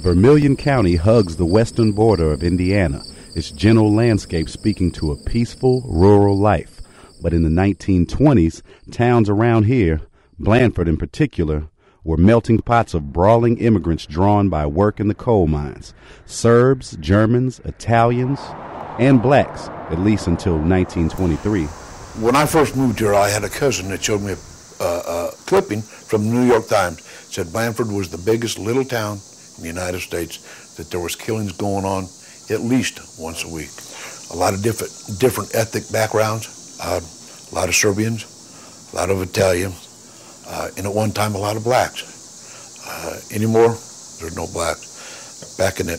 Vermillion County hugs the western border of Indiana, its gentle landscape speaking to a peaceful rural life. But in the 1920s, towns around here, Blandford in particular, were melting pots of brawling immigrants drawn by work in the coal mines. Serbs, Germans, Italians, and blacks, at least until 1923. When I first moved here, I had a cousin that showed me a clipping from the New York Times. It said Blandford was the biggest little town in the United States, that there was killings going on at least once a week. A lot of different ethnic backgrounds, a lot of Serbians, a lot of Italians, and at one time a lot of blacks. Anymore, there's no blacks. Back in the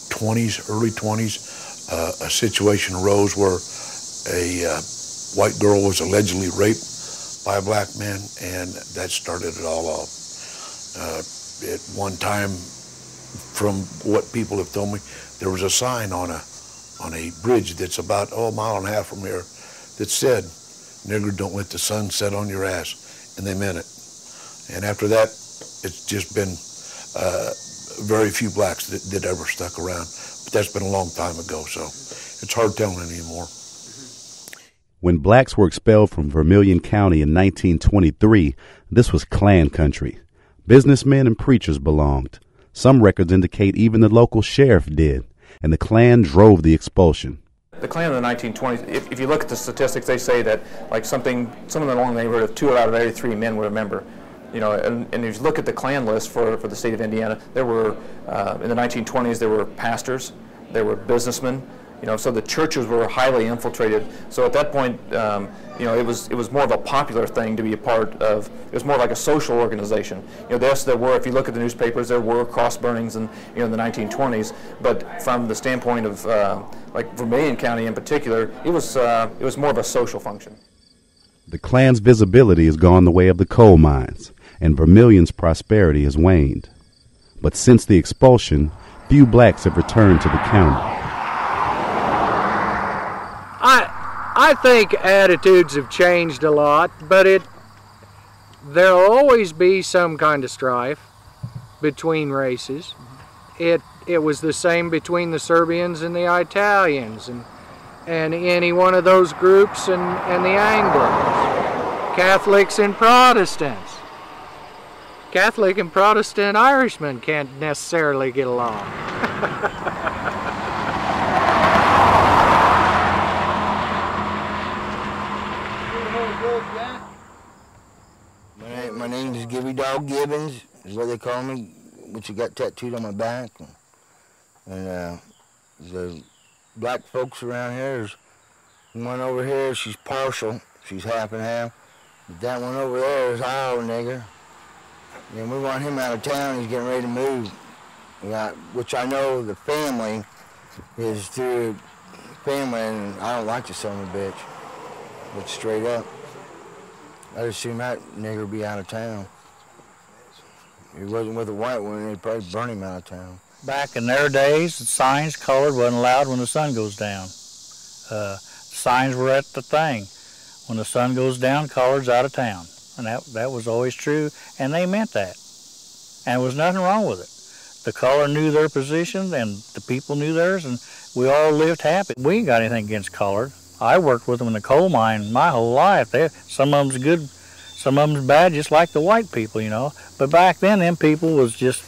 20s, early 20s, a situation arose where a white girl was allegedly raped by a black man, and that started it all off. At one time, from what people have told me, there was a sign on a bridge that's about a mile and a half from here that said, "Nigger, don't let the sun set on your ass," and they meant it. And after that, it's just been very few blacks that ever stuck around. But that's been a long time ago, so it's hard telling anymore. When blacks were expelled from Vermillion County in 1923, this was Klan country. Businessmen and preachers belonged. Some records indicate even the local sheriff did, and the Klan drove the expulsion. The Klan in the 1920s, if you look at the statistics, they say that like something along the neighborhood of 2 out of every 3 men were a member. You know, and if you look at the Klan list for the state of Indiana, there were, in the 1920s, there were pastors, there were businessmen, you know, so the churches were highly infiltrated. So at that point, you know, it was more of a popular thing to be a part of. It was more like a social organization. You know, yes, there were, if you look at the newspapers, there were cross burnings in, you know, in the 1920s. But from the standpoint of like Vermillion County in particular, it was more of a social function. The Klan's visibility has gone the way of the coal mines, and Vermillion's prosperity has waned. But since the expulsion, few blacks have returned to the county. I think attitudes have changed a lot, but there'll always be some kind of strife between races. It was the same between the Serbians and the Italians, and any one of those groups and the Anglos, Catholics and Protestants. Catholic and Protestant Irishmen can't necessarily get along. My name is Gibby Dog Gibbons, is what they call me, which I got tattooed on my back. And the black folks around here, there's one over here, she's partial, she's half and half. But that one over there is our nigger. And we want him out of town, he's getting ready to move. Which I know the family is through family, and I don't like the son of a bitch. But straight up, I'd assume that nigger would be out of town. If he wasn't with a white one, they'd probably burn him out of town. Back in their days, the signs colored wasn't allowed when the sun goes down. Signs were at the thing. When the sun goes down, colored's out of town. And that was always true, and they meant that. And there was nothing wrong with it. The color knew their position, and the people knew theirs, and we all lived happy. We ain't got anything against colored. I worked with them in the coal mine my whole life. Some of them's good, some of them's bad, just like the white people, you know. But back then, them people was just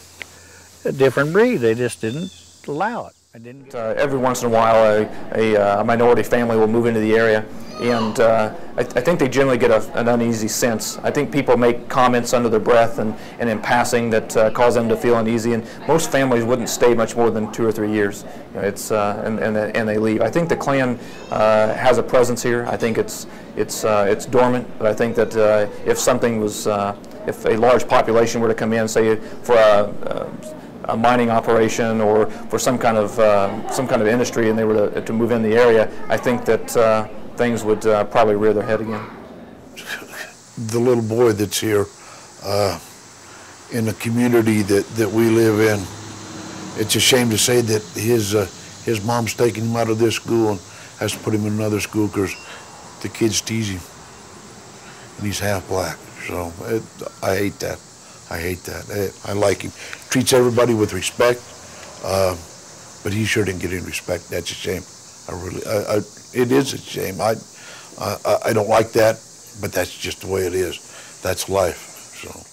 a different breed. They just didn't allow it. Every once in a while, a minority family will move into the area, and I think they generally get an uneasy sense. I think people make comments under their breath and in passing that cause them to feel uneasy, and most families wouldn't stay much more than 2 or 3 years. You know, and they leave. I think the Klan has a presence here. I think it's dormant, but I think that if something was, if a large population were to come in, say for a mining operation or for some kind of industry, and they were to move in the area, I think that things would probably rear their head again. The little boy that's here in the community that we live in, it's a shame to say that his mom's taking him out of this school and has to put him in another school because the kids tease him, and he's half black. So I hate that. I hate that. I like him. Treats everybody with respect, but he sure didn't get any respect. That's a shame. It is a shame. I don't like that, but that's just the way it is. That's life. So.